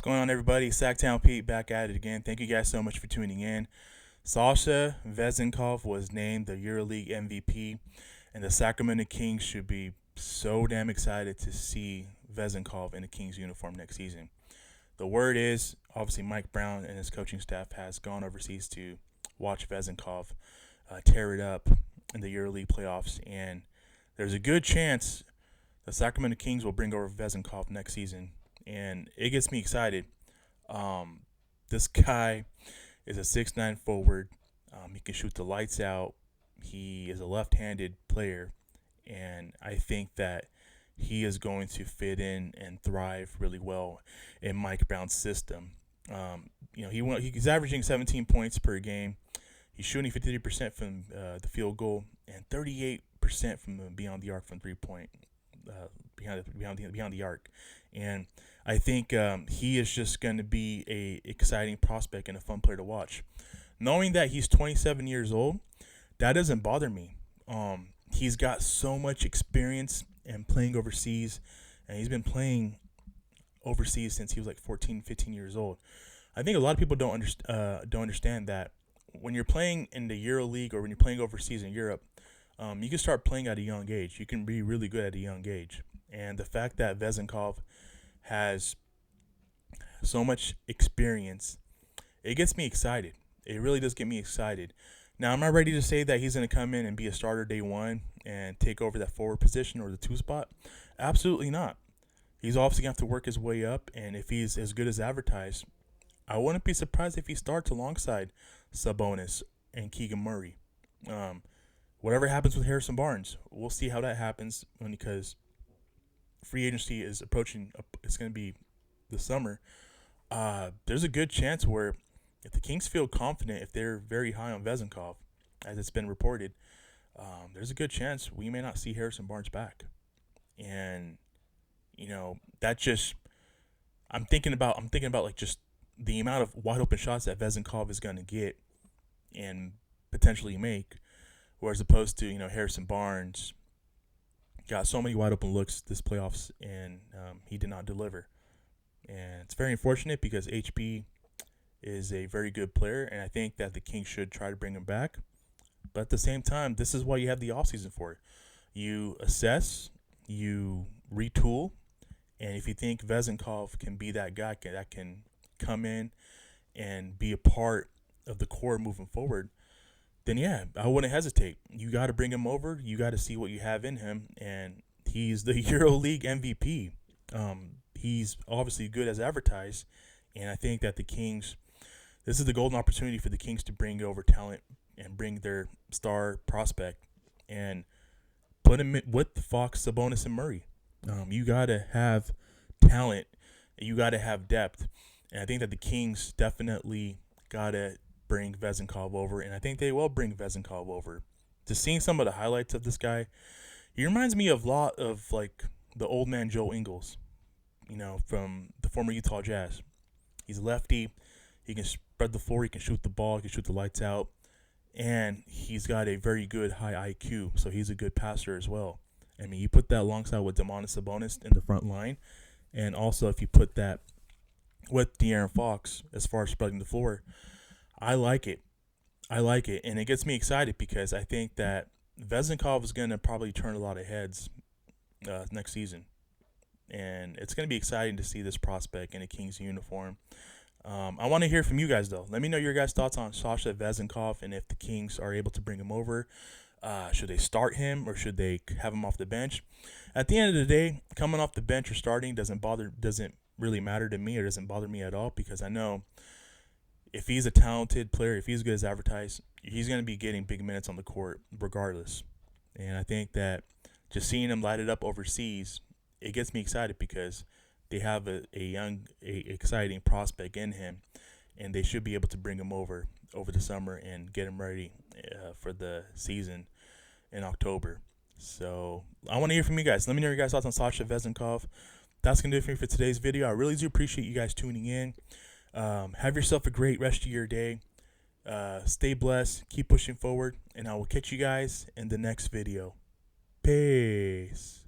What's going on, everybody? Sacktown Pete back at it again. Thank you guys so much for tuning in. Sasha Vezenkov was named the EuroLeague MVP, and the Sacramento Kings should be so damn excited to see Vezenkov in the Kings uniform next season. The word is, obviously, Mike Brown and his coaching staff has gone overseas to watch Vezenkov tear it up in the EuroLeague playoffs, and there's a good chance the Sacramento Kings will bring over Vezenkov next season, and it gets me excited. This guy is a 6'9" forward. He can shoot the lights out. He is a left-handed player, and I think that he is going to fit in and thrive really well in Mike Brown's system. He's averaging 17 points per game. He's shooting 53% from the field goal and 38% from beyond the arc from 3-point. Beyond the arc, and I think he is just going to be a exciting prospect and a fun player to watch. Knowing that he's 27 years old, that doesn't bother me. He's got so much experience in playing overseas, and he's been playing overseas since he was like 14, 15 years old. I think a lot of people don't understand that when you're playing in the EuroLeague or when you're playing overseas in Europe, you can start playing at a young age. You can be really good at a young age. And the fact that Vezenkov has so much experience, it gets me excited. It really does get me excited. Now, I'm not ready to say that he's going to come in and be a starter day one and take over that forward position or the 2 spot. Absolutely not. He's obviously going to have to work his way up, and if he's as good as advertised, I wouldn't be surprised if he starts alongside Sabonis and Keegan Murray. Whatever happens with Harrison Barnes, we'll see how that happens because free agency is approaching. It's going to be the summer. There's a good chance where if the Kings feel confident, if they're very high on Vezenkov, as it's been reported, there's a good chance we may not see Harrison Barnes back. And that just I'm thinking about like just the amount of wide open shots that Vezenkov is going to get and potentially make. Whereas opposed to, Harrison Barnes got so many wide open looks this playoffs, and he did not deliver. And it's very unfortunate because HB is a very good player, and I think that the Kings should try to bring him back. But at the same time, this is why you have the offseason for it. You assess, you retool, and if you think Vezenkov can be that guy that can come in and be a part of the core moving forward, then yeah, I wouldn't hesitate. You got to bring him over. You got to see what you have in him, and he's the EuroLeague MVP. He's obviously good as advertised, and I think that the Kings, this is the golden opportunity for the Kings to bring over talent and bring their star prospect and put him with Fox, Sabonis, and Murray. You got to have talent. You got to have depth, and I think that the Kings definitely got to bring Vezenkov over, and I think they will bring Vezenkov over. Just seeing some of the highlights of this guy, he reminds me of a lot of like the old man Joe Ingles, from the former Utah Jazz. He's a lefty. He can spread the floor. He can shoot the ball. He can shoot the lights out, and he's got a very good high IQ. So he's a good passer as well. I mean, you put that alongside with Domantas Sabonis in the front line, and also if you put that with De'Aaron Fox as far as spreading the floor, I like it, and it gets me excited because I think that Vezenkov is going to probably turn a lot of heads next season, and it's going to be exciting to see this prospect in a Kings uniform. I want to hear from you guys, though. Let me know your guys' thoughts on Sasha Vezenkov and if the Kings are able to bring him over. Should they start him or should they have him off the bench? At the end of the day, coming off the bench or starting doesn't really matter to me or doesn't bother me at all because I know if he's a talented player, if he's good as advertised, he's going to be getting big minutes on the court regardless. And I think that just seeing him light it up overseas, it gets me excited because they have a young, exciting prospect in him, and they should be able to bring him over the summer and get him ready for the season in October. So I want to hear from you guys. Let me know your guys' thoughts on Sasha Vezenkov. That's going to do it for me for today's video. I really do appreciate you guys tuning in. Have yourself a great rest of your day. Stay blessed. Keep pushing forward. And I will catch you guys in the next video. Peace.